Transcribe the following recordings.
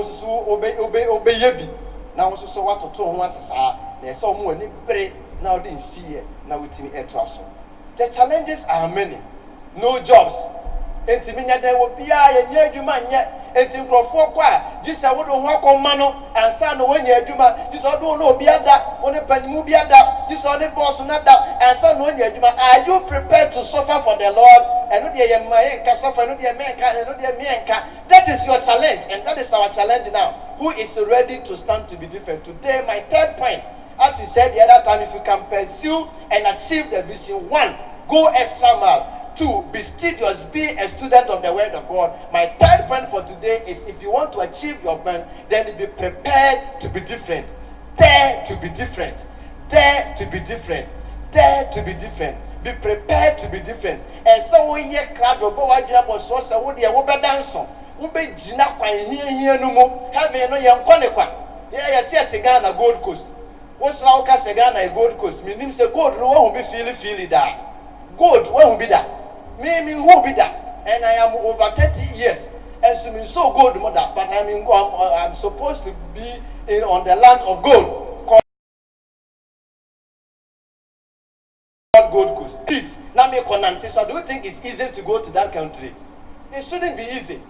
so obey yebi. Now so what to tell one sasa. There's some more ni pray now didn't see it now with me air travel. The challenges are many. No jobs. Entiminya there will be a year you man yet. Entim for qua. Just I wouldn't walk on mano and son when you're Juma. Just I don't know be at that. When a penny will be at that. Just on the boss not that. And son when you're Juma. Are you prepared to suffer for the Lord? And not your man can suffer, not your man can, and not your man can. That is your challenge, and that is our challenge now. Who is ready to stand to be different? Today, my third point, as we said the other time, if you can pursue and achieve the vision, 1, go extra mile. 2, be studious, be a student of the Word of God. My third point for today is if you want to achieve your plan, then be prepared to be different. Dare to be different. Dare to be different. Dare to be different. Be prepared to be different. And so we hear crowd of what you have so so would you be dancing? We be Gina here no more. Having no young Connequa. Yeah, you see at Ghana Gold Coast. What's Rauka Segana Gold Coast? Meaning say gold will be feely that. Gold will be that. Me will be that. And I am over 30 years. And so mean so gold mother, but I'm supposed to be on the land of gold. Gold Coast. Now me connect. So do you think it's easy to go to that country? It shouldn't be easy.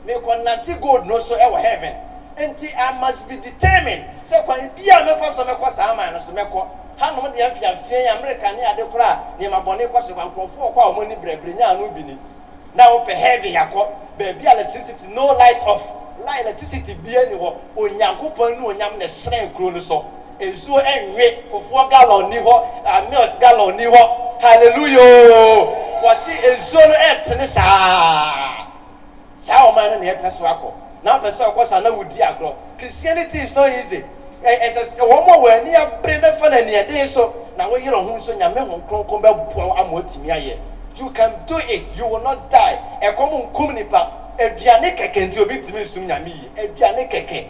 Me connect gold no so ever heaven. And I must be determined. So when be a me for so me kwa sama no so me kwa. Ha no de afia America ni ade kura ni mabone kwa so kwankofo kwa omoni brebre nya anu bi ni. Na wo pe heaven yakọ. Baby electricity no light off. Light electricity bi ani ho. Onyankopon nu onyam ne shren kro no so. Ensuo enwe ofo gallon ni ho, milk gallon ni ho. Hallelujah. Wasi ensuo no etene saa. Saa o man na e peso akọ. Na peso akọ sa na wudi agro. Christianity is not easy. As a woman when ni abre na fa na ni ade so na wo yiro hu so nyame ho kronkron ba bu amotimi aye. You can do it. You will not die. E komo nkum nipa. Aduane keke nti obi timi sum nyame yi. Aduane keke.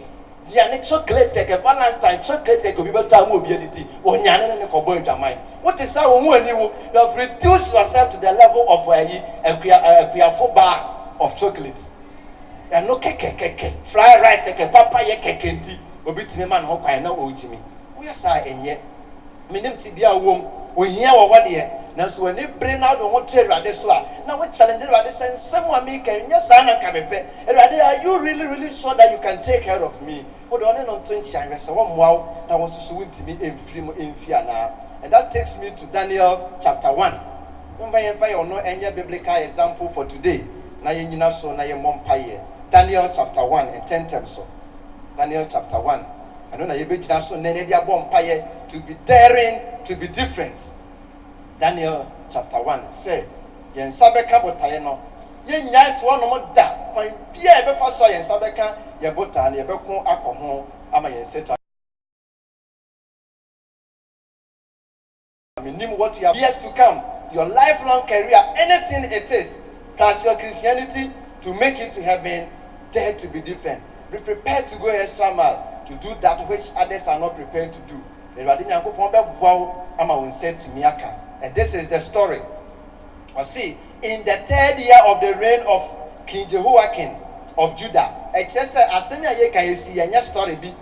Diane chocolate like Valentine chocolate like obi beta mo obi editi onyane ne ko boy jaman. What is how who ani wo? You have reduced yourself to the level of a bar of chocolate. And no keke fried rice keke papa ye keke nti obi timi man ho kwan na ojimi. We say enye. Minim ti bia wom ohia wo wode na so ani brain out on what Erade so a na we challenge Erade say nsem me kan nya sa na ka bepe Erade, are you really sure that you can take care of me? What on no 20 years so one wow that was so wintimi emfia na. And that takes me to Daniel chapter 1. Remember you know any biblical example for today. Na ye nyina so na ye mompaye. Daniel chapter 1 and 10 terms so. Daniel chapter 1. I know that you be so dia bompaye to be daring, to be different. Daniel chapter 1 say yen sabeka botaye no ye nya to no mo da kwan bia e be fa so yen sabeka ye bota na ye be ko akoho ama yen seto minim what you have years to come, your lifelong career, anything it is, plus your Christianity to make it to heaven. Dare to be different. Be prepared to go extra mile to do that which others are not prepared to do. And this is the story. You see, in the 3rd year of the reign of King Jehoiakim of Judah, except Asemia ye can see a story be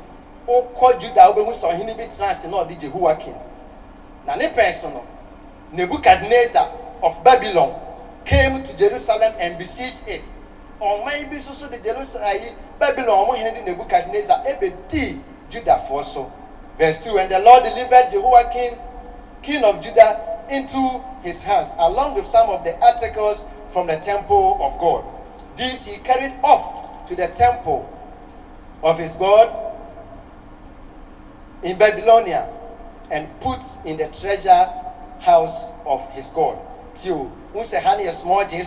o called Judah who saw him be trans no di Jehoiakim. Na ne personal Nebuchadnezzar of Babylon came to Jerusalem and besieged it. Or maybe so the Jerusalem Babylon mo hine Nebuchadnezzar ebedi Judah for so. Verse 2, and the Lord delivered Jehoiakim, king of Judah, into his hands, along with some of the articles from the temple of God. These he carried off to the temple of his God in Babylonia and put in the treasure house of his God. Till we say, honey, small J,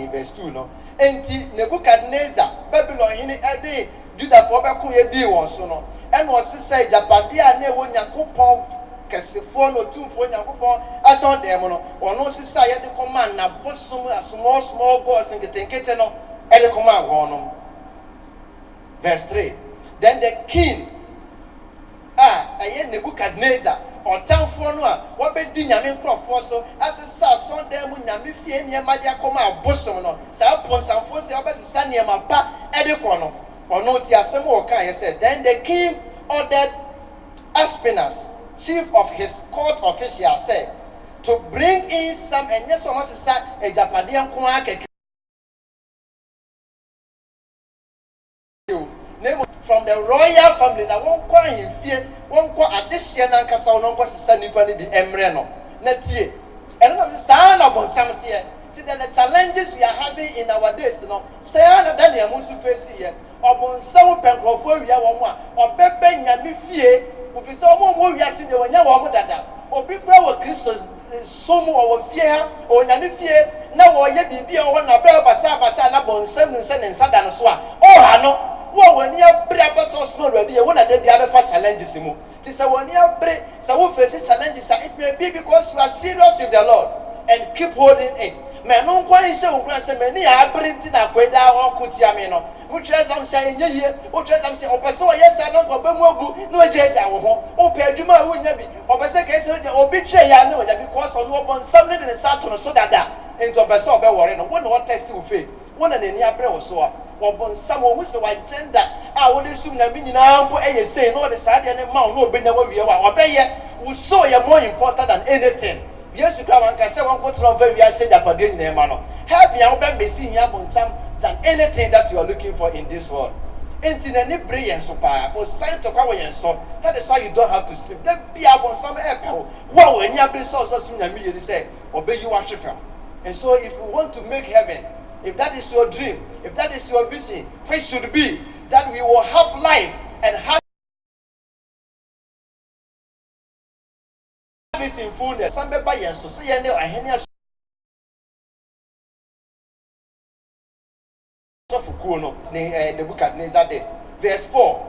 verse 2, no. And Nebuchadnezzar, Babylon, in a day, Judah for Bakuya D was so no. And was to say, Japadia never Yakupon, Cassifon or 2 for Yakupon, as on them, or no society command, now put some small gods and get it, no, and the command one. Verse 3. Then the king, Nebuchadnezzar, or town for no, what be Dinyamin crop for so, as a son, them when Yamifia near Madia Coma, Bosom, so upon some force, Sunny, my pa, Edecono. Or no, Tiasemo said, then the king ordered Ashpenaz, chief of his court officials, said, to bring in some, and yes, almost a Japadian Kuake from the royal family. That won't call him fear, won't call addition and Casal, no, was sending for the Emreno. Netie, and I'm son of some here. See that the challenges we are having in our days, you know, say, Daniel Musu face here, or some Pencophobia, or Pepe Yamifie, who is almost more yassin than you want that, or people were Christians, some or fear, or Yamifie, now or yet be one of Basa, Bon, and Sadan Swa. Oh, I know. Well, when you have bread, so small, ready, one of the other challenges. So when you have bread, so facing challenges, it may be because you are serious with the Lord and keep holding it. Man, no one is so many are printing a queda or Kutiamino, which as I'm saying, which as I'm saying, or so yes, I don't go, no judge, or Peduma wouldn't be, or Pesaka, or betray, I know that because on one something in the Saturn so that into a Besso Warren, one more testing faith, one and any apple or so. Or someone with a gender, I would assume that meaning now, say, no, the side and amount, no, bring away, or Bayer, who saw you more important than anything. Yes, you can say one control very, I said that for doing the manner. Have you ever been seeing Yabon than anything that you are looking for in this world? Ain't in any brilliant super or sign to cover and so that is why you don't have to sleep. Let be up on some echo. Well, when you have been so soon, you say, obey you worship him. And so, if you want to make heaven, if that is your dream, if that is your vision, which should be that we will have life and have it in fullness. Some people are so see any or so for Kuno, the book at Nezade. Verse 4.